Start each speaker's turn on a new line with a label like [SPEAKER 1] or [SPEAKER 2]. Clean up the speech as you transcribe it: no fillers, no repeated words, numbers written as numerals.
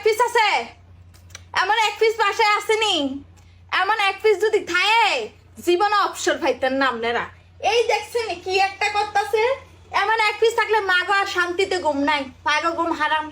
[SPEAKER 1] Piece আছে, এমন এক পিস বাসায় আসেনি, এমন এক পিস যদি থাকে জীবনে অবসর পাইতেন না আপনারা। এই দেখছেন কি একটা করতেছে, এমন এক পিস থাকলে মাগো আর শান্তিতে ঘুম নাই, পাগো ঘুম হারাম।